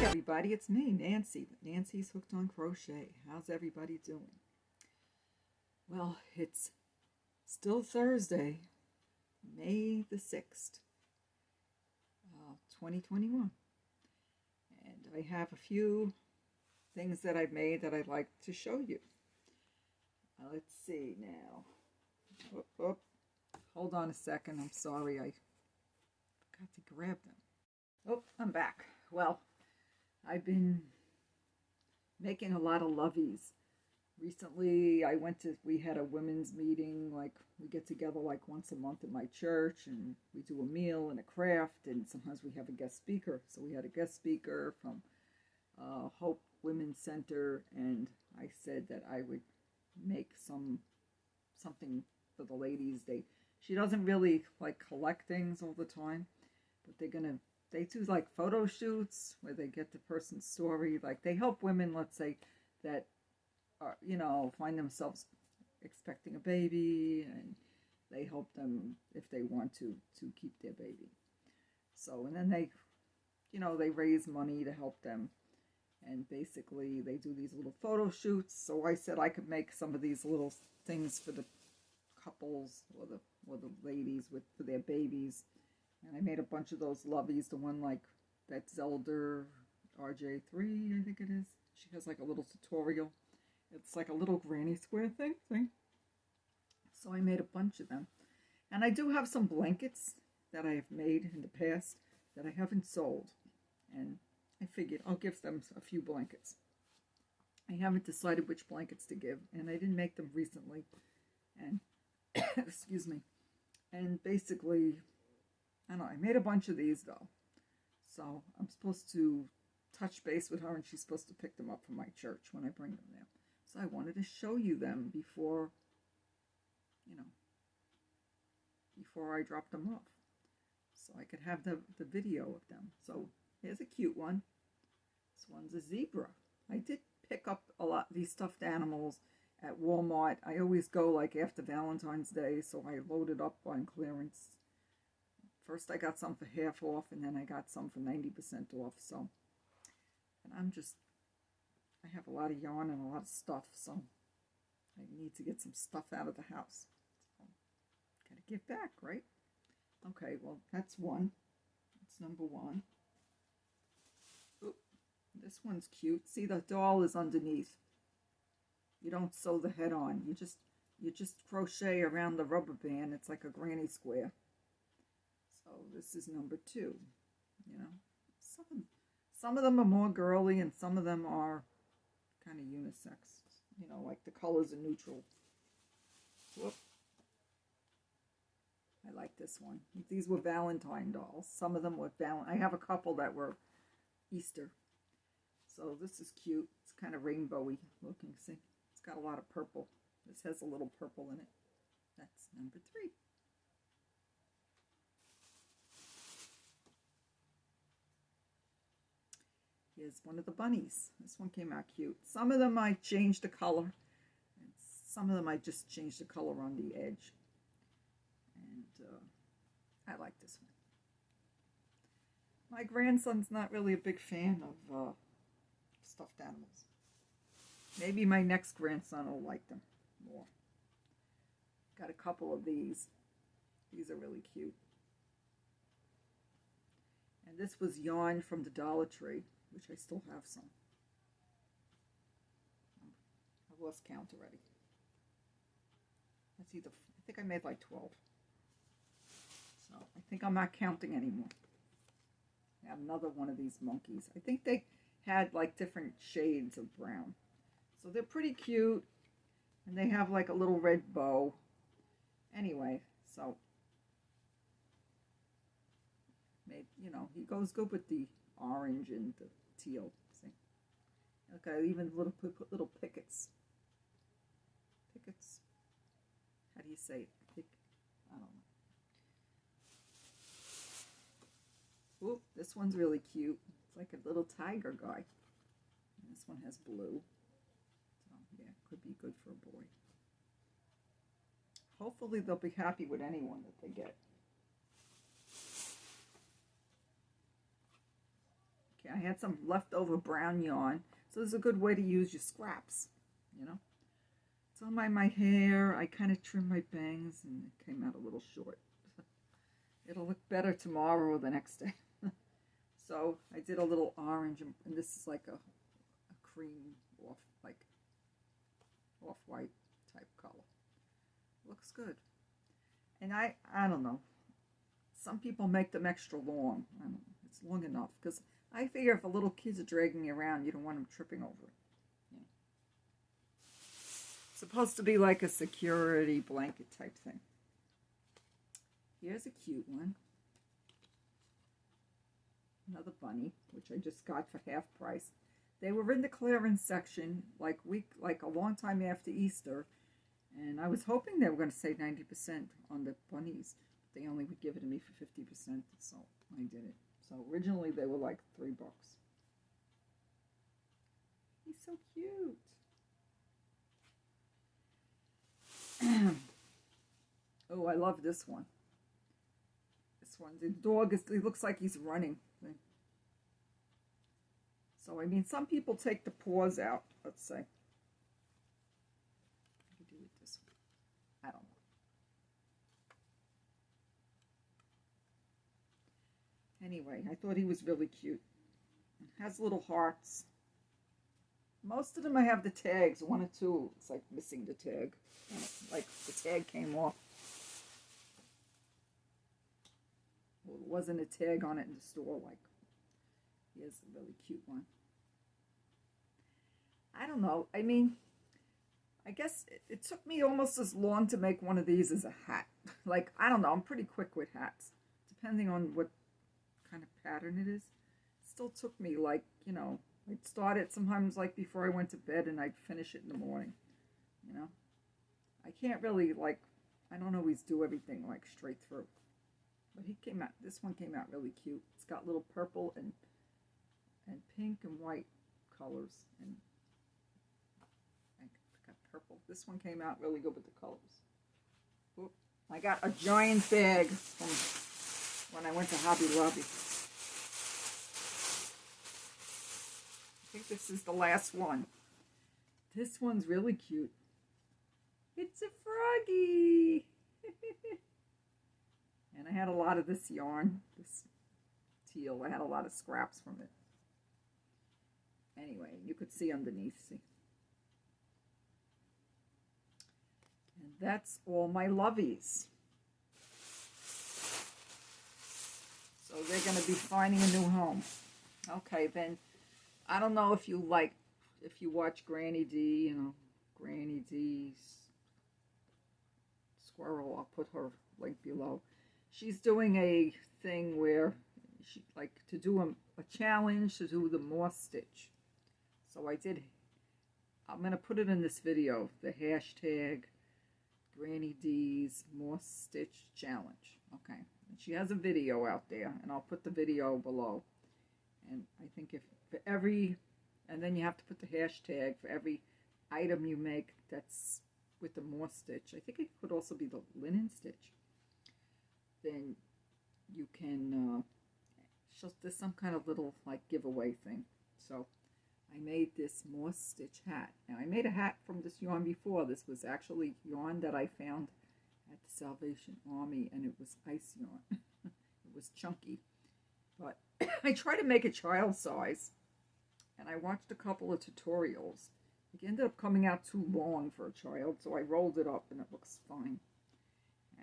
everybody, it's me, Nancy. Nancy's Hooked on Crochet. How's everybody doing? Well, it's still Thursday, May the 6th, 2021. And I have a few things that I've made that I'd like to show you. Let's see now. Hold on a second. I'm sorry. I forgot to grab them. Oh, I'm back. Well, I've been making a lot of loveys. Recently, we had a women's meeting, like we get together like once a month at my church and we do a meal and a craft, and sometimes we have a guest speaker. So we had a guest speaker from Hope Women's Center, and I said that I would make something for the ladies. She doesn't really like collect things all the time, but they do like photo shoots where they get the person's story. Like they help women, let's say, that are, find themselves expecting a baby, and they help them if they want to keep their baby. So, and then they raise money to help them. And basically they do these little photo shoots. So I said I could make some of these little things for the couples or the ladies for their babies. And I made a bunch of those loveys. The one like that Zelda RJ3, I think it is. She has like a little tutorial. It's like a little granny square thing. So I made a bunch of them. And I do have some blankets that I have made in the past that I haven't sold. And I figured I'll give them a few blankets. I haven't decided which blankets to give, and I didn't make them recently. And excuse me. And basically, I don't know, I made a bunch of these though. So I'm supposed to touch base with her, and she's supposed to pick them up from my church when I bring them there. So I wanted to show you them before I drop them off, so I could have the video of them. So here's a cute one. This one's a zebra. I did pick up a lot of these stuffed animals at Walmart. I always go like after Valentine's Day, so I loaded up on clearance. First I got some for half off, and then I got some for 90% off. So, and I have a lot of yarn and a lot of stuff, so I need to get some stuff out of the house. So, gotta give back, right? Okay, well, that's one. That's number one. Ooh, this one's cute. See, the doll is underneath. You don't sew the head on. You just crochet around the rubber band. It's like a granny square. So this is number two. Some of them are more girly, and some of them are kind of unisex. Like the colors are neutral. Whoop. I like this one. These were Valentine dolls. Some of them were I have a couple that were Easter. So this is cute. It's kind of rainbowy looking. See, it's got a lot of purple. This has a little purple in it. That's number three. Here's one of the bunnies. This one came out cute. Some of them I changed the color. And some of them I just changed the color on the edge. And I like this one. My grandson's not really a big fan of stuffed animals. Maybe my next grandson will like them more. Got a couple of these. These are really cute. And this was yarn from the Dollar Tree, which I still have some. I've lost count already. I think I made like 12. So I think I'm not counting anymore. I have another one of these monkeys. I think they had like different shades of brown. So they're pretty cute. And they have like a little red bow. Anyway, so he goes good with the orange and the teal. See? Okay, even put little pickets. Pickets. How do you say it? I don't know. Ooh, this one's really cute. It's like a little tiger guy. And this one has blue. So yeah, could be good for a boy. Hopefully they'll be happy with anyone that they get. Okay, I had some leftover brown yarn, so this is a good way to use your scraps, you know. It's on my hair. I kind of trimmed my bangs and it came out a little short. It'll look better tomorrow or the next day. So I did a little orange, and this is like a cream off-white type color. Looks good. And I don't know. Some people make them extra long. I don't know. It's long enough because I figure if a little kid's dragging you around, you don't want them tripping over it. Yeah. It's supposed to be like a security blanket type thing. Here's a cute one. Another bunny, which I just got for half price. They were in the clearance section like a long time after Easter, and I was hoping they were going to say 90% on the bunnies. But they only would give it to me for 50%, so I did it. So originally they were like $3. He's so cute. Oh, I love this one. This one, the dog he looks like he's running. So, I mean, some people take the paws out, let's say. What do you do with this one? I don't know. Anyway, I thought he was really cute. It has little hearts. Most of them I have the tags, one or two. It's like missing the tag. Like the tag came off. Well, there wasn't a tag on it in the store. Like, here's a really cute one. I don't know. I mean, I guess it took me almost as long to make one of these as a hat. Like, I don't know. I'm pretty quick with hats. Depending on what kind of pattern it is. It still took me, like, you know, I'd start it sometimes, like, before I went to bed, and I'd finish it in the morning. You know? I can't really, like, I don't always do everything, like, straight through. But this one came out really cute. It's got little purple and pink and white colors. And I got purple. This one came out really good with the colors. Oop. I got a giant bag from when I went to Hobby Lobby. I think this is the last one. This one's really cute. It's a froggy. And I had a lot of this yarn, this teal. I had a lot of scraps from it. Anyway, you could see underneath, see. And that's all my lovies. So they're going to be finding a new home. Okay, then, I don't know if you watch Granny D, you know, Granny D's Squirrel. I'll put her link below. She's doing a thing where she like to do a challenge to do the Morse stitch. So I'm going to put it in this video, the hashtag Granny D's Morse stitch challenge. Okay. And she has a video out there, and I'll put the video below. And I think and then you have to put the hashtag for every item you make that's with the Morse stitch. I think it could also be the linen stitch. Then you can, there's some kind of little, like, giveaway thing. So, I made this Morse stitch hat. Now, I made a hat from this yarn before. This was actually yarn that I found at the Salvation Army, and it was ice yarn. It was chunky. But I tried to make it child size, and I watched a couple of tutorials. It ended up coming out too long for a child, so I rolled it up, and it looks fine.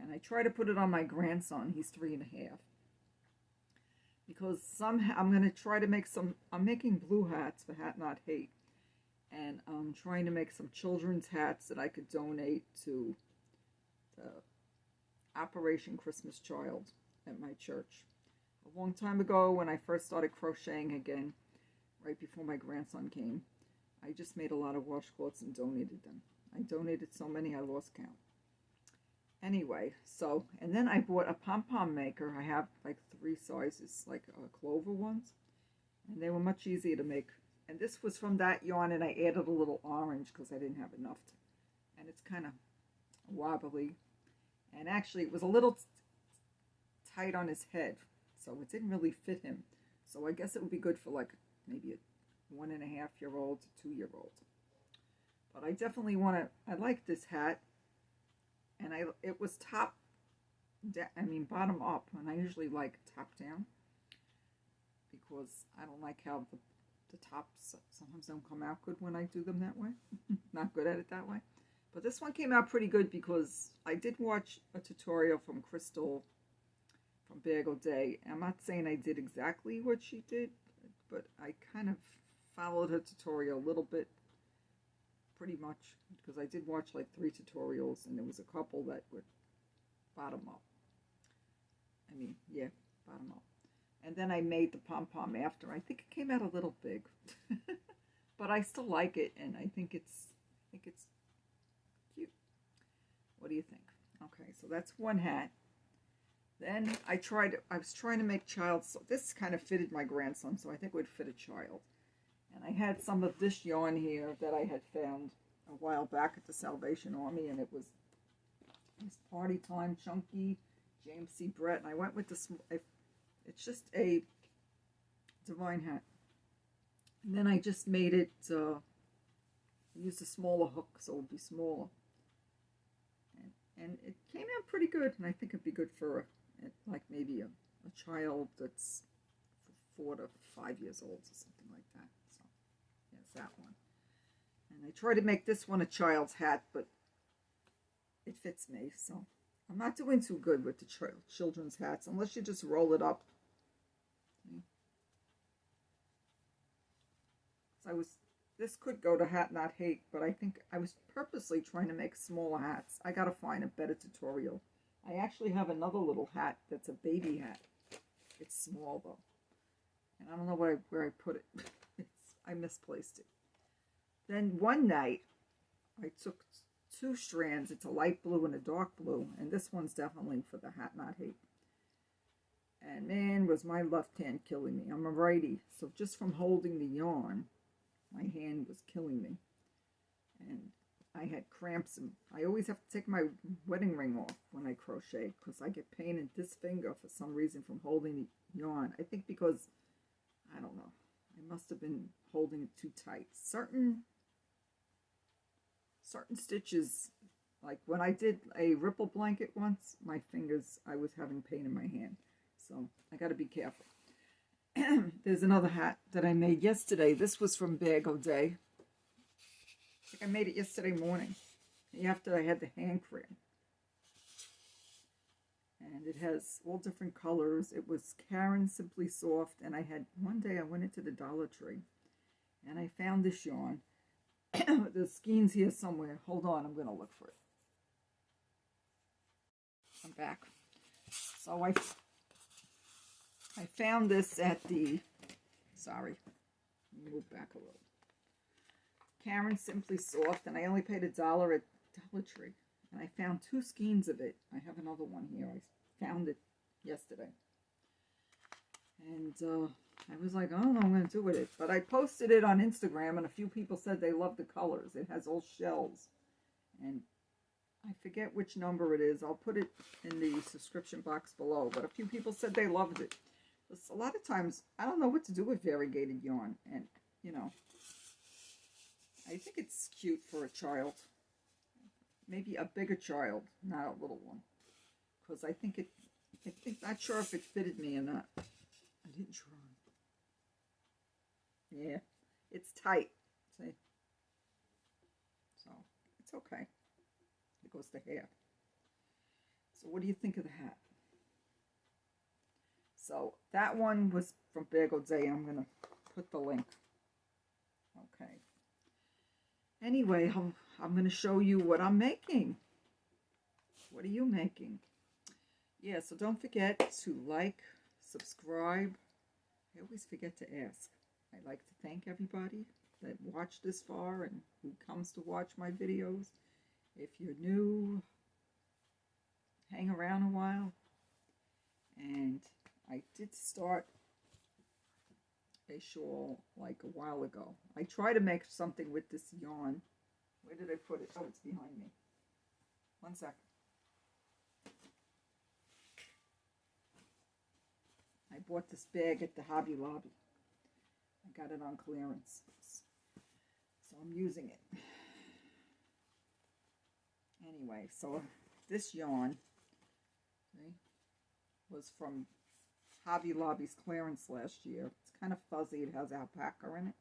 And I try to put it on my grandson. He's 3.5. Because somehow I'm going to try to make I'm making blue hats for Hat Not Hate. And I'm trying to make some children's hats that I could donate to the Operation Christmas Child at my church. A long time ago, when I first started crocheting again, right before my grandson came, I just made a lot of washcloths and donated them. I donated so many I lost count. Anyway, so, and then I bought a pom-pom maker. I have like 3 sizes, like clover ones. And they were much easier to make. And this was from that yarn, and I added a little orange because I didn't have enough. And it's kind of wobbly. And actually, it was a little tight on his head, so it didn't really fit him. So I guess it would be good for like maybe a 1.5-year-old to 2-year-old. But I definitely want to, I like this hat. And it was bottom up, and I usually like top down because I don't like how the tops sometimes don't come out good when I do them that way. Not good at it that way. But this one came out pretty good because I did watch a tutorial from Crystal from Bagel Day. I'm not saying I did exactly what she did, but I kind of followed her tutorial a little bit, pretty much, because I did watch like 3 tutorials, and there was a couple that were bottom up. Bottom up. And then I made the pom-pom after. I think it came out a little big, but I still like it, and I think it's cute. What do you think? Okay, so that's one hat. Then I was trying to make this kind of fitted my grandson, so I think it would fit a child. And I had some of this yarn here that I had found a while back at the Salvation Army, and it was Party Time Chunky James C. Brett, and I went with it's just a divine hat. And then I just made it, used a smaller hook so it would be smaller. And it came out pretty good, and I think it'd be good for like maybe a child that's 4 to 5 years old or something like that. So yes, that one. And I tried to make this one a child's hat, but it fits me, so I'm not doing too good with the children's hats unless you just roll it up. So this could go to Hat Not Hate, but I think I was purposely trying to make smaller hats. I gotta find a better tutorial. I actually have another little hat that's a baby hat. It's small though, and I don't know where I put it. I misplaced it. Then one night I took 2 strands. It's a light blue and a dark blue, and this one's definitely for the Hat Not Hate. And man, was my left hand killing me. I'm a righty, so just from holding the yarn, my hand was killing me. And I had cramps, and I always have to take my wedding ring off when I crochet because I get pain in this finger for some reason from holding the yarn. I think because, I don't know, I must have been holding it too tight. Certain stitches, like when I did a ripple blanket once, my fingers, I was having pain in my hand. So I got to be careful. There's another hat that I made yesterday. This was from Bagel Day. I think I made it yesterday morning, after I had the hand cram. And it has all different colors. It was Karen Simply Soft, and one day I went into the Dollar Tree, and I found this yarn. The skeins here somewhere. Hold on, I'm going to look for it. I'm back. So I found this at the, sorry, let me move back a little. Karen Simply Soft, and I only paid $1 at Dollar Tree. And I found 2 skeins of it. I have another one here. I found it yesterday. And I was like, I don't know what I'm going to do with it. But I posted it on Instagram, and a few people said they love the colors. It has all shells. And I forget which number it is. I'll put it in the subscription box below. But a few people said they loved it. Because a lot of times, I don't know what to do with variegated yarn. And, you know, I think it's cute for a child. Maybe a bigger child, not a little one. Because I think not sure if it fitted me or not. I didn't try. Yeah, it's tight. See? So, it's okay. It goes to hair. So, what do you think of the hat? So, that one was from Bagel Day. I'm going to put the link. Okay. Anyway, I'm going to show you what I'm making. What are you making? Yeah, so don't forget to like, subscribe. I always forget to ask. I'd like to thank everybody that watched this far and who comes to watch my videos. If you're new, hang around a while. And I did start a shawl like a while ago. I try to make something with this yarn. Where did I put it? Oh, it's behind me. One sec. I bought this bag at the Hobby Lobby. I got it on clearance, so I'm using it. Anyway, so this yarn, okay, was from Hobby Lobby's clearance last year. It's kind of fuzzy. It has alpaca in it.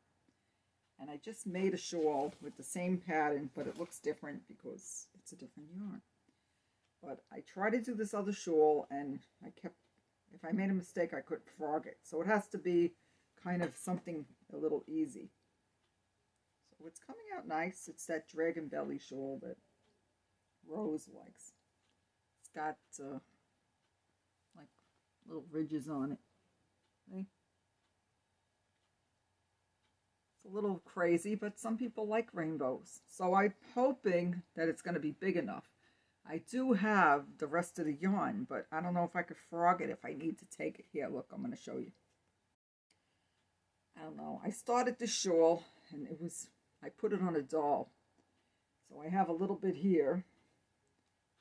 And I just made a shawl with the same pattern, but it looks different because it's a different yarn. But I tried to do this other shawl, and if I made a mistake, I couldn't frog it. So it has to be kind of something a little easy. So it's coming out nice. It's that dragon belly shawl that Rose likes. It's got like little ridges on it. See? It's a little crazy, but some people like rainbows. So I'm hoping that it's going to be big enough. I do have the rest of the yarn, but I don't know if I could frog it if I need to take it. Here, look, I'm going to show you. I don't know. I started the shawl, and I put it on a doll. So I have a little bit here,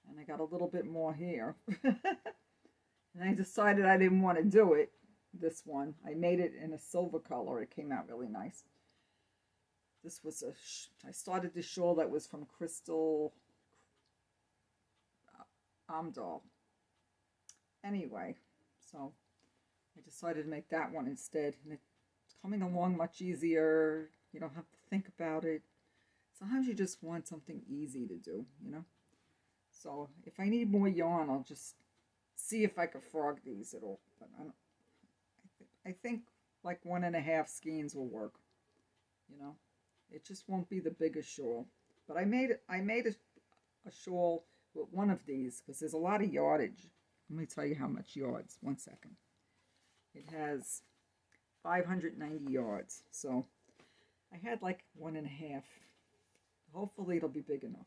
and I got a little bit more here. And I decided I didn't want to do it, this one. I made it in a silver color. It came out really nice. This was I started this shawl that was from Crystal Doll. Anyway, so I decided to make that one instead. And it's coming along much easier. You don't have to think about it. Sometimes you just want something easy to do, you know. So if I need more yarn, I'll just see if I can frog these at all. But I think like 1.5 skeins will work, you know. It just won't be the biggest shawl. But I made a shawl with one of these because there's a lot of yardage. Let me tell you how much yards. 1 second. It has 590 yards. So I had like 1.5. Hopefully it'll be big enough,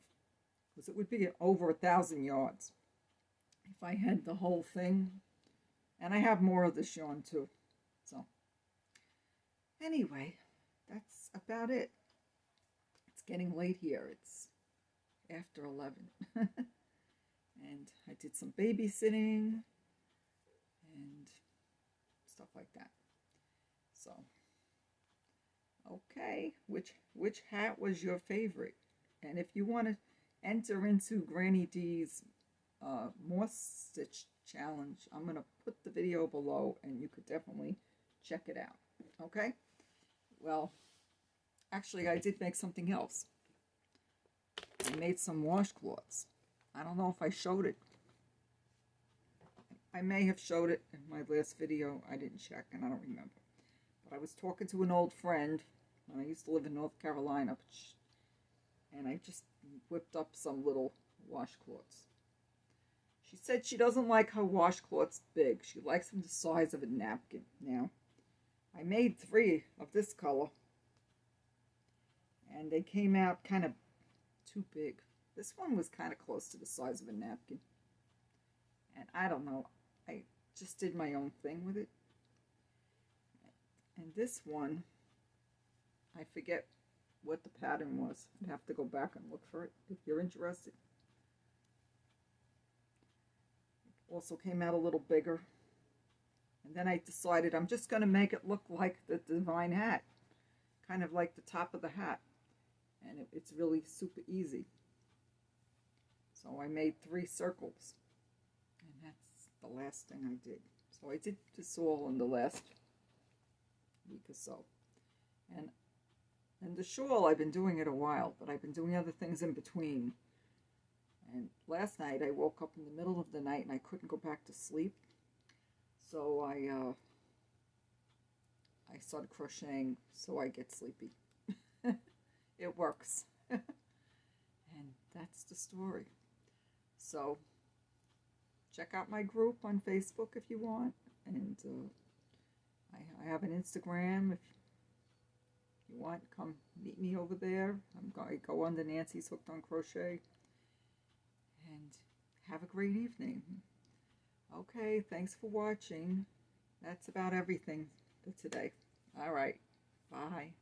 because it would be over 1,000 yards if I had the whole thing. And I have more of this yarn too. So anyway, that's about it. It's getting late here. It's after 11. And I did some babysitting and stuff like that. So okay, which hat was your favorite? And if you want to enter into Granny Dee's more stitch challenge, I'm going to put the video below and you could definitely check it out. Okay? Well, actually I did make something else. I made some washcloths. I don't know if I showed it. I may have showed it in my last video. I didn't check and I don't remember. But I was talking to an old friend when I used to live in North Carolina, and I just whipped up some little washcloths. She said she doesn't like her washcloths big. She likes them the size of a napkin. Now, I made 3 of this color, and they came out kind of too big. This one was kind of close to the size of a napkin. And I don't know, I just did my own thing with it. And this one, I forget what the pattern was. I'd have to go back and look for it if you're interested. It also came out a little bigger. And then I decided I'm just going to make it look like the Divine hat. Kind of like the top of the hat. And it's really super easy. So I made 3 circles. And that's the last thing I did. So I did this all in the last week or so. And the shawl, I've been doing it a while, but I've been doing other things in between. And last night I woke up in the middle of the night and I couldn't go back to sleep. So I started crocheting so I get sleepy. It works. And that's the story. So check out my group on Facebook if you want. And I have an Instagram. If you want, come meet me over there. I go under Nancy's Hooked on Crochet. And have a great evening. Okay, thanks for watching. That's about everything for today. All right, bye.